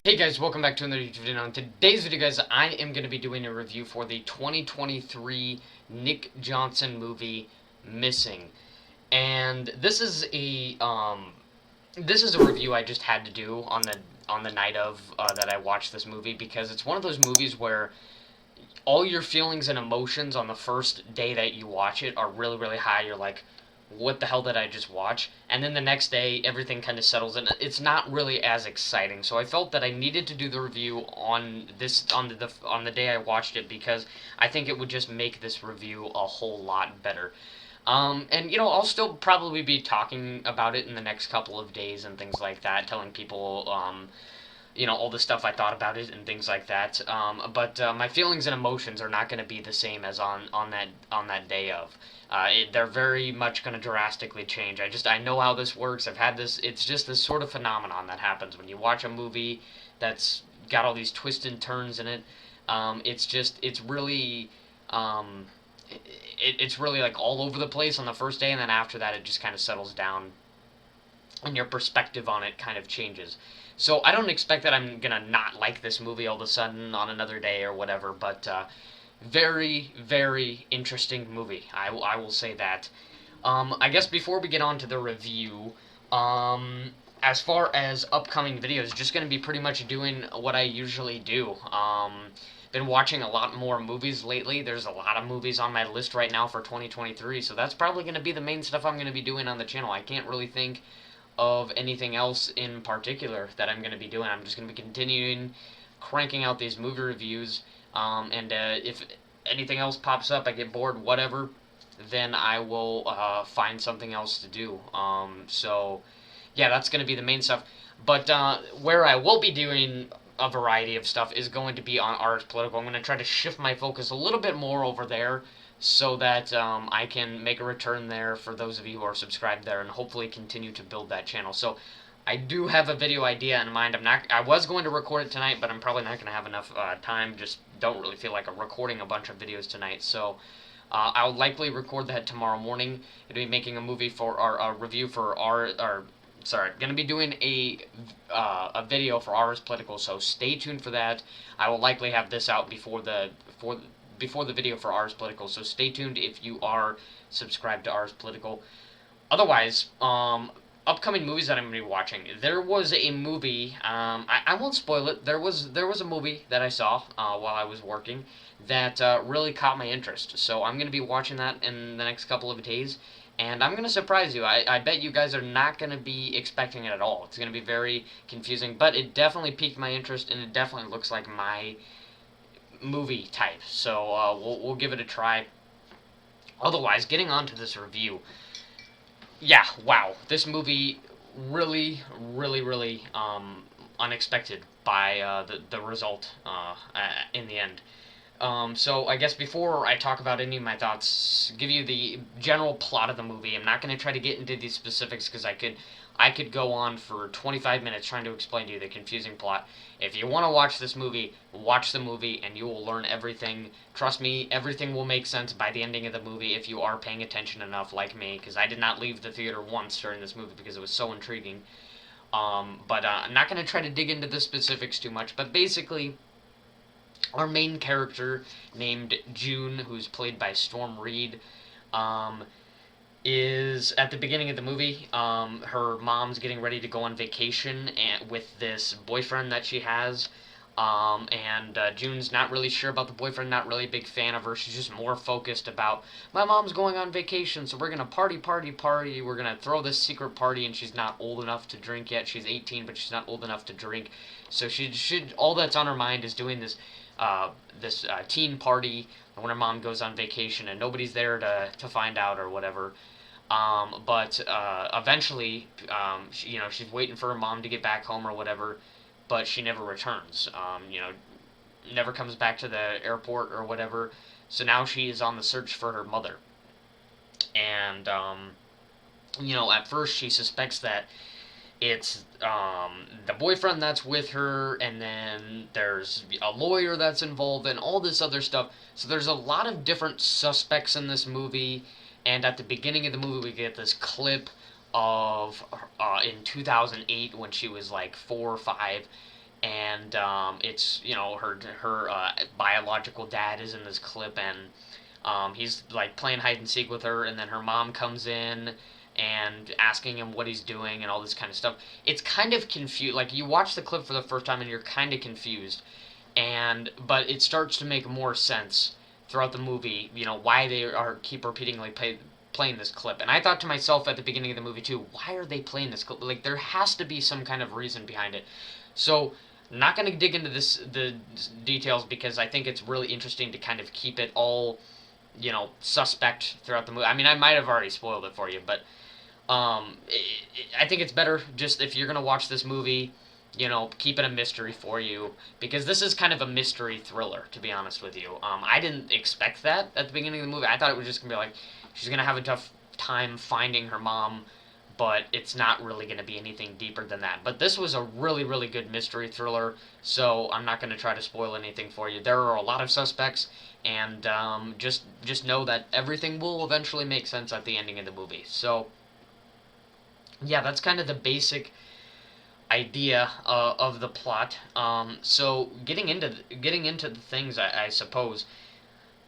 Hey guys, welcome back to another YouTube video. In today's video, guys, I am going to be doing a review for the 2023 Nick Johnson movie, Missing. And this is a review I just had to do on the night of that I watched this movie, because it's one of those movies where all your feelings and emotions on the first day that you watch it are really, really high. You're like, what the hell did I just watch? And then the next day, everything kind of settles in. It's not really as exciting. So I felt that I needed to do the review on the day I watched it, because I think it would just make this review a whole lot better. And I'll still probably be talking about it in the next couple of days and things like that, telling people all the stuff I thought about it and things like that. But my feelings and emotions are not going to be the same as on that day of. They're very much going to drastically change. I know how this works. I've had this. It's just this sort of phenomenon that happens when you watch a movie that's got all these twists and turns in it. It's really. It's really like all over the place on the first day, and then after that, it just kind of settles down and your perspective on it kind of changes. So I don't expect that I'm gonna not like this movie all of a sudden on another day or whatever, but very, very interesting movie. I will say that. I guess before we get on to the review, as far as upcoming videos, just gonna be pretty much doing what I usually do. Been watching a lot more movies lately. There's a lot of movies on my list right now for 2023, so that's probably going to be the main stuff I'm going to be doing on the channel. I can't really think of anything else in particular that I'm going to be doing. I'm just going to be continuing cranking out these movie reviews, and if anything else pops up, I get bored, whatever, then I will find something else to do. So, yeah, that's going to be the main stuff. But where I will be doing a variety of stuff is going to be on Ars Political. I'm going to try to shift my focus a little bit more over there, so that I can make a return there for those of you who are subscribed there, and hopefully continue to build that channel. So I do have a video idea in mind. I was going to record it tonight, but I'm probably not going to have enough time. Just don't really feel like recording a bunch of videos tonight. So I'll likely record that tomorrow morning. It'll be making a movie for our review for our sorry, going to be doing a video for Ars Political, so stay tuned for that. I will likely have this out before the video for Ars Political, so stay tuned if you are subscribed to Ars Political. Otherwise, upcoming movies that I'm going to be watching. There was a movie. I won't spoil it. There was a movie that I saw while I was working that really caught my interest. So I'm going to be watching that in the next couple of days, and I'm going to surprise you. I bet you guys are not going to be expecting it at all. It's going to be very confusing, but it definitely piqued my interest, and it definitely looks like my movie type. So we'll give it a try. Otherwise, getting on to this review. Yeah, wow. This movie really, really, really unexpected by the result in the end. So I guess before I talk about any of my thoughts, give you the general plot of the movie. I'm not going to try to get into these specifics, because I could go on for 25 minutes trying to explain to you the confusing plot. If you want to watch this movie, watch the movie and you will learn everything. Trust me, everything will make sense by the ending of the movie if you are paying attention enough, like me, because I did not leave the theater once during this movie because it was so intriguing. But I'm not going to try to dig into the specifics too much, but basically, our main character, named June, who's played by Storm Reed, is at the beginning of the movie. Her mom's getting ready to go on vacation with this boyfriend that she has. And June's not really sure about the boyfriend, not really a big fan of her. She's just more focused about, my mom's going on vacation, so we're going to party, party, party. We're going to throw this secret party, and she's not old enough to drink yet. She's 18, but she's not old enough to drink. So she should, all that's on her mind is doing this teen party when her mom goes on vacation, and nobody's there to find out or whatever. But eventually, she's waiting for her mom to get back home or whatever, but she never returns. Never comes back to the airport or whatever. So now she is on the search for her mother. And, at first she suspects that it's the boyfriend that's with her, and then there's a lawyer that's involved, and all this other stuff. So there's a lot of different suspects in this movie, and at the beginning of the movie, we get this clip of in 2008 when she was like 4 or 5, and it's her biological dad is in this clip, and he's like playing hide and seek with her, and then her mom comes in and asking him what he's doing and all this kind of stuff. It's kind of confused. Like you watch the clip for the first time and you're kind of confused, and but it starts to make more sense throughout the movie. Why they are keep repeatedly playing this clip. And I thought to myself at the beginning of the movie too, why are they playing this clip? Like there has to be some kind of reason behind it. So not going to dig into the details because I think it's really interesting to kind of keep it all suspect throughout the movie. I mean, I might have already spoiled it for you, but I think it's better just if you're gonna watch this movie, keep it a mystery for you because this is kind of a mystery thriller, to be honest with you. I didn't expect that at the beginning of the movie. I thought it was just gonna be like she's gonna have a tough time finding her mom, but it's not really gonna be anything deeper than that. But this was a really, really good mystery thriller, so I'm not gonna try to spoil anything for you. There are a lot of suspects, and just know that everything will eventually make sense at the ending of the movie. So yeah, that's kind of the basic idea of the plot. So getting into the things, I suppose.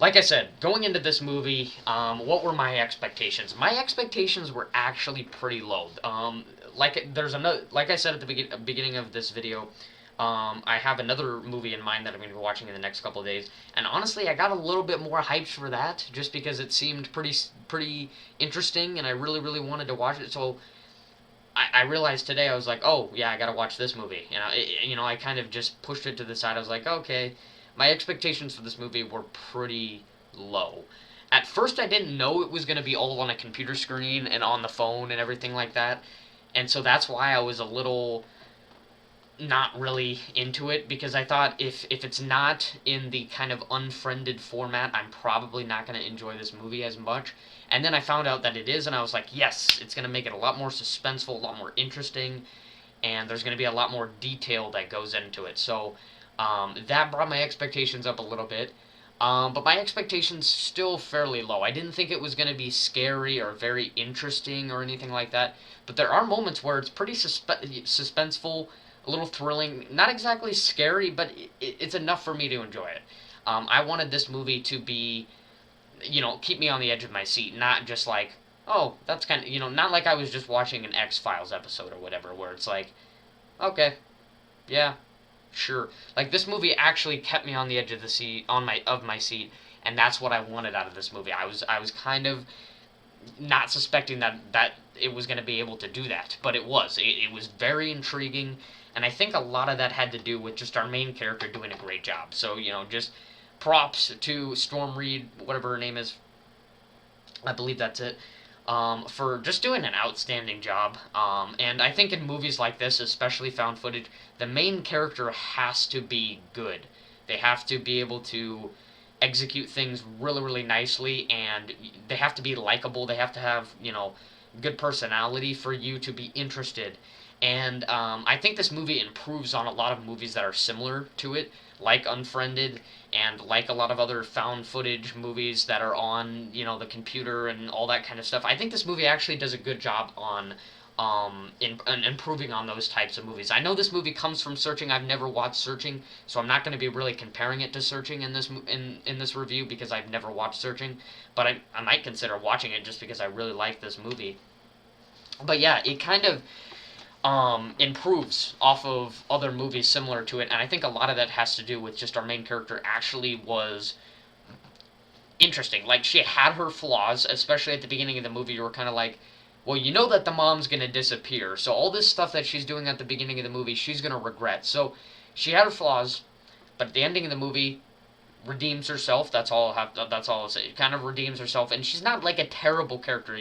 Like I said, going into this movie, what were my expectations? My expectations were actually pretty low. Like I said at the beginning of this video, I have another movie in mind that I'm going to be watching in the next couple of days, and honestly, I got a little bit more hyped for that just because it seemed pretty interesting, and I really, really wanted to watch it. So I realized today I was like, oh yeah, I gotta watch this movie. I kind of just pushed it to the side. I was like, okay, my expectations for this movie were pretty low. At first, I didn't know it was gonna be all on a computer screen and on the phone and everything like that, and so that's why I was a little not really into it because I thought if it's not in the kind of unfriended format, I'm probably not going to enjoy this movie as much. And then I found out that it is, and I was like, yes, it's going to make it a lot more suspenseful, a lot more interesting, and there's going to be a lot more detail that goes into it. So that brought my expectations up a little bit. But my expectations still fairly low. I didn't think it was going to be scary or very interesting or anything like that. But there are moments where it's pretty suspenseful, a little thrilling, not exactly scary, but it's enough for me to enjoy it. I wanted this movie to be, keep me on the edge of my seat, not just like, oh, that's kind of, not like I was just watching an X-Files episode or whatever, where it's like, okay, yeah, sure. Like this movie actually kept me on the edge of the seat, of my seat, and that's what I wanted out of this movie. I was kind of not suspecting that it was going to be able to do that, but it was. It was very intriguing, and I think a lot of that had to do with just our main character doing a great job. So just props to Storm Reed, whatever her name is. I believe that's it. For just doing an outstanding job. And I think in movies like this, especially found footage, the main character has to be good. They have to be able to execute things really, really nicely, and they have to be likable. They have to have, good personality for you to be interested. And I think this movie improves on a lot of movies that are similar to it, like Unfriended, and like a lot of other found footage movies that are on, the computer and all that kind of stuff. I think this movie actually does a good job on in improving on those types of movies. I know this movie comes from Searching. I've never watched Searching, so I'm not going to be really comparing it to Searching in this review because I've never watched Searching. But I might consider watching it just because I really like this movie. But yeah, it kind of improves off of other movies similar to it, and I think a lot of that has to do with just our main character actually was interesting. Like, she had her flaws, especially at the beginning of the movie. You were kind of like, well, you know that the mom's gonna disappear, so all this stuff that she's doing at the beginning of the movie, she's gonna regret. So she had her flaws, but at the ending of the movie, redeems herself. That's all I'll say. Kind of redeems herself, and she's not like a terrible character.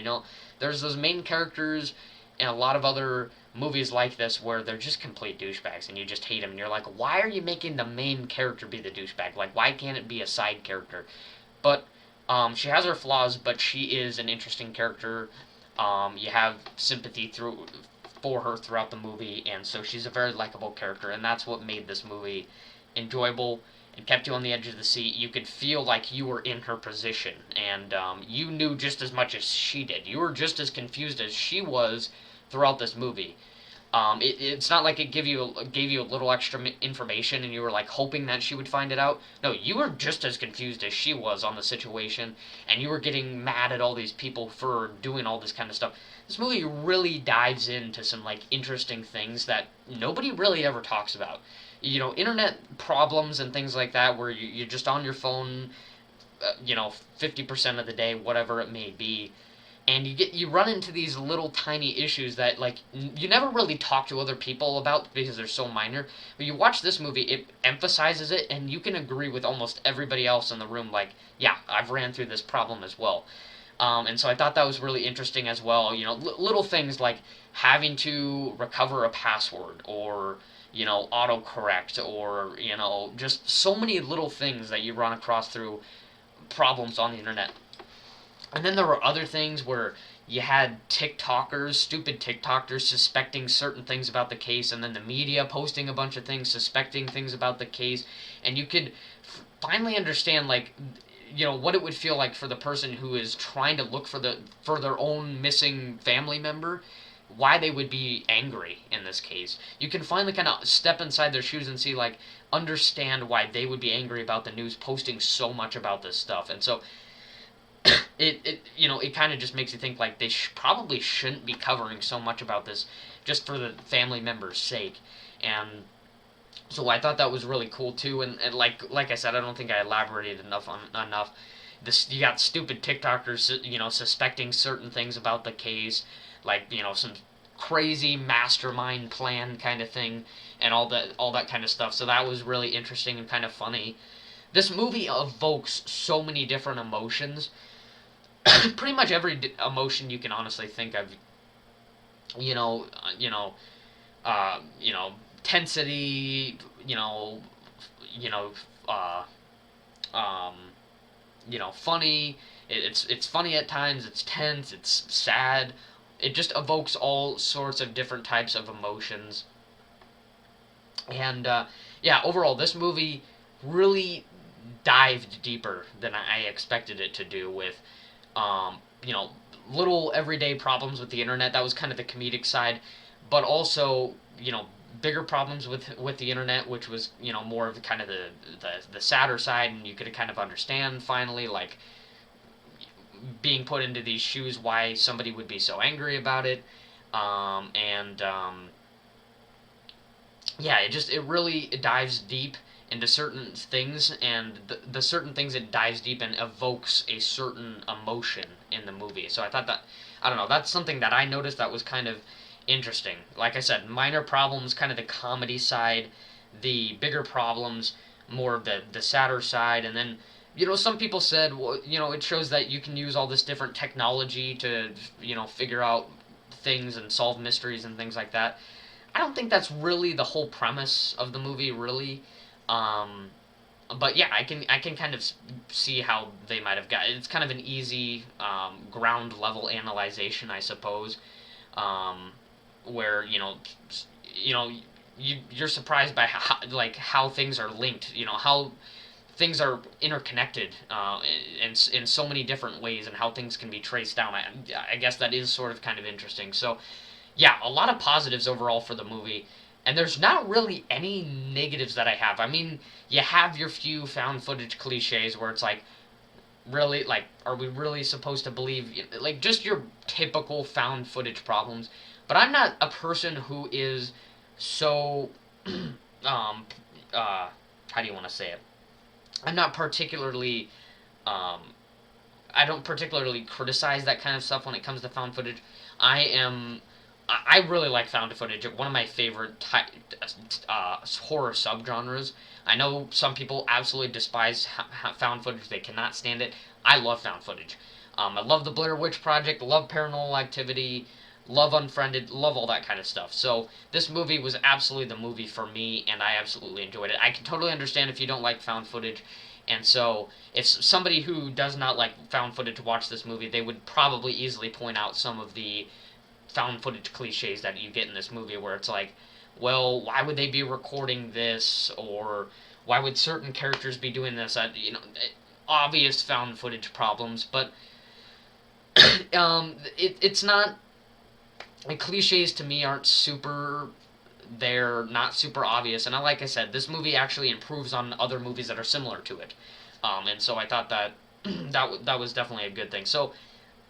There's those main characters in a lot of other movies like this where they're just complete douchebags and you just hate them, and you're like, why are you making the main character be the douchebag? Like, why can't it be a side character? But she has her flaws, but she is an interesting character. You have sympathy for her throughout the movie, and so she's a very likable character, and that's what made this movie enjoyable and kept you on the edge of the seat. You could feel like you were in her position, and you knew just as much as she did. You were just as confused as she was throughout this movie. It's not like it gave you a little extra information and you were like hoping that she would find it out. No, you were just as confused as she was on the situation, and you were getting mad at all these people for doing all this kind of stuff. This movie really dives into some like interesting things that nobody really ever talks about. Internet problems and things like that, where you're just on your phone, 50% of the day, whatever it may be, and you run into these little tiny issues that like you never really talk to other people about because they're so minor. But you watch this movie, it emphasizes it, and you can agree with almost everybody else in the room. Like, yeah, I've ran through this problem as well. And so I thought that was really interesting as well. Little things like having to recover a password, or autocorrect, or just so many little things that you run across through problems on the internet. And then there were other things where you had TikTokers, stupid TikTokers, suspecting certain things about the case, and then the media posting a bunch of things, suspecting things about the case, and you could finally understand, like, what it would feel like for the person who is trying to look for their own missing family member, why they would be angry in this case. You can finally kind of step inside their shoes and see, like, understand why they would be angry about the news posting so much about this stuff. And so it kind of just makes you think like they probably shouldn't be covering so much about this just for the family members' sake. And so I thought that was really cool too. And like I said, I don't think I elaborated enough. This, you got stupid TikTokers, suspecting certain things about the case, like some crazy mastermind plan kind of thing, and all that kind of stuff. So that was really interesting and kind of funny. This movie evokes so many different emotions, pretty much every emotion you can honestly think of. You know, you know, you know, tensity. You know, uh, um, funny. It's funny at times. It's tense. It's sad. It just evokes all sorts of different types of emotions. And yeah, overall, this movie really dived deeper than I expected it to do with um, you know, little everyday problems with the internet. That was kind of the comedic side, but also, bigger problems with the internet, which was, more of kind of the sadder side, and you could kind of understand finally, like, being put into these shoes, why somebody would be so angry about it. And Yeah, it dives deep into certain things, and the certain things it dives deep and evokes a certain emotion in the movie. So I thought that, I don't know, that's something that I noticed that was kind of interesting. Like I said, minor problems, kind of the comedy side, the bigger problems, more of the sadder side. And then, some people said, well, it shows that you can use all this different technology to, figure out things and solve mysteries and things like that. I don't think that's really the whole premise of the movie, really. Um, but yeah, I can kind of see how they might have got. It's kind of an easy ground level analyzation, I suppose, um, where you know, you're surprised by how things are linked. How things are interconnected in so many different ways, and how things can be traced down. I guess that is sort of kind of interesting. So yeah, a lot of positives overall for the movie. And there's not really any negatives that I have. I mean, you have your few found footage cliches where it's like, really, like, are we really supposed to believe, like, just your typical found footage problems. But I'm not a person who is so, um, how do you want to say it? I'm not particularly, um, I don't particularly criticize that kind of stuff when it comes to found footage. I am I really like found footage. One of my favorite horror subgenres. I know some people absolutely despise found footage. They cannot stand it. I love found footage. I love the Blair Witch Project. Love Paranormal Activity. Love Unfriended. Love all that kind of stuff. So this movie was absolutely the movie for me, and I absolutely enjoyed it. I can totally understand if you don't like found footage. And so, if somebody who does not like found footage to watch this movie, they would probably easily point out some of the found footage cliches that you get in this movie, where it's like, well, why would they be recording this, or why would certain characters be doing this? Obvious found footage problems, but it's not And cliches to me aren't super, they're not super obvious. And like I said, this movie actually improves on other movies that are similar to it. And so I thought that that was definitely a good thing. So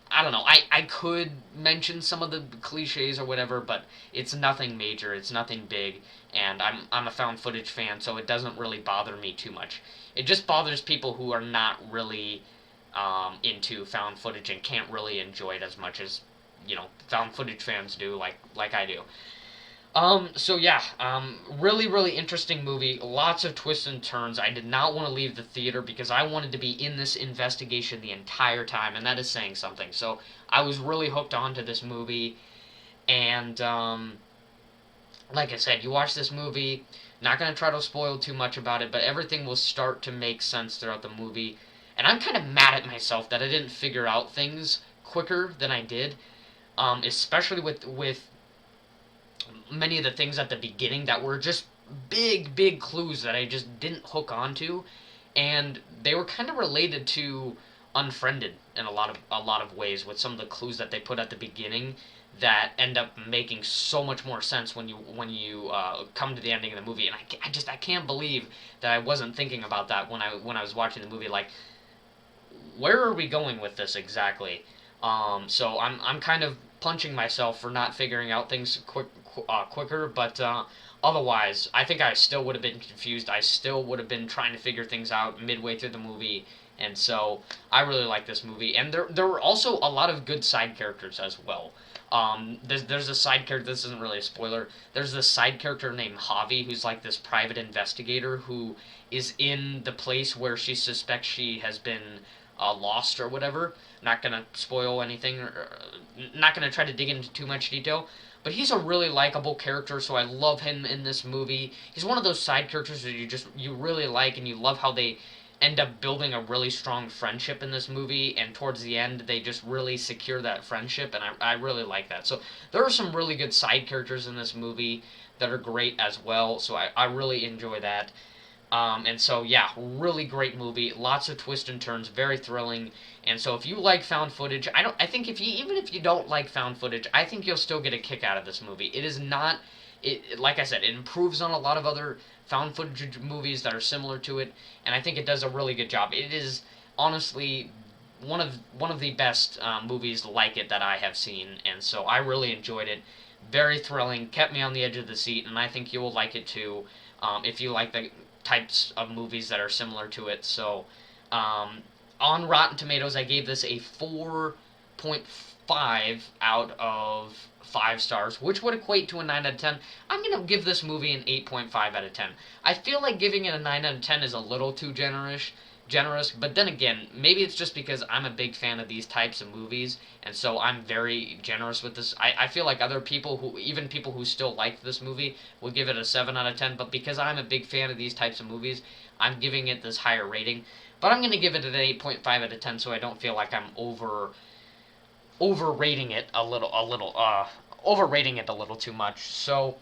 I don't know. I could mention some of the cliches or whatever, but it's nothing major. It's nothing big, and I'm a found footage fan, so it doesn't really bother me too much. It just bothers people who are not really into found footage and can't really enjoy it as much as found footage fans do, like I do. So yeah, really, really interesting movie. Lots of twists and turns. I did not want to leave the theater because I wanted to be in this investigation the entire time, and that is saying something. So I was really hooked onto this movie, and like I said, you watch this movie. Not gonna try to spoil too much about it, but everything will start to make sense throughout the movie. And I'm kind of mad at myself that I didn't figure out things quicker than I did, especially with many of the things at the beginning that were just big, big clues that I just didn't hook onto, and they were kind of related to Unfriended in a lot of ways with some of the clues that they put at the beginning that end up making so much more sense when you come to the ending of the movie. And I can't believe that I wasn't thinking about that when I was watching the movie. Like, where are we going with this exactly? So I'm kind of punching myself for not figuring out things quicker, but otherwise, I think I still would have been confused. I still would have been trying to figure things out midway through the movie, and so I really like this movie. And there were also a lot of good side characters as well. There's a side character. This isn't really a spoiler. There's this side character named Javi, who's like this private investigator who is in the place where she suspects she has been lost or whatever. Not gonna spoil anything, or not gonna try to dig into too much detail. But he's a really likable character, so I love him in this movie. He's one of those side characters that you really like, and you love how they end up building a really strong friendship in this movie, and towards the end they just really secure that friendship, and I really like that. So there are some really good side characters in this movie that are great as well, so I really enjoy that. And so, yeah, really great movie. Lots of twists and turns, very thrilling. And so, if you like found footage, I think even if you don't like found footage, I think you'll still get a kick out of this movie. It is not, like I said, it improves on a lot of other found footage movies that are similar to it, and I think it does a really good job. It is honestly one of the best movies like it that I have seen, and so I really enjoyed it. Very thrilling, kept me on the edge of the seat, and I think you will like it too. If you like the types of movies that are similar to it. So, on Rotten Tomatoes, I gave this a 4.5 out of 5 stars, which would equate to a 9 out of 10. I'm going to give this movie an 8.5 out of 10. I feel like giving it a 9 out of 10 is a little too generous, but then again, maybe it's just because I'm a big fan of these types of movies, and so I'm very generous with this. I feel like other people even people who still like this movie, would give it a 7 out of 10, but because I'm a big fan of these types of movies, I'm giving it this higher rating. But I'm going to give it an 8.5 out of 10 so I don't feel like I'm overrating it overrating it a little too much. So,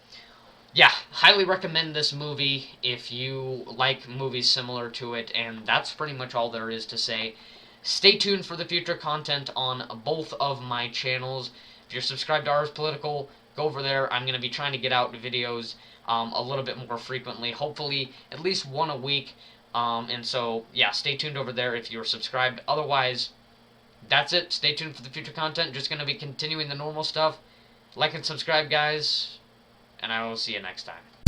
yeah, highly recommend this movie if you like movies similar to it, and that's pretty much all there is to say. Stay tuned for the future content on both of my channels. If you're subscribed to Ars Political, go over there. I'm going to be trying to get out videos a little bit more frequently, hopefully at least one a week. And so, yeah, stay tuned over there if you're subscribed. Otherwise, that's it. Stay tuned for the future content. Just going to be continuing the normal stuff. Like and subscribe, guys, and I will see you next time.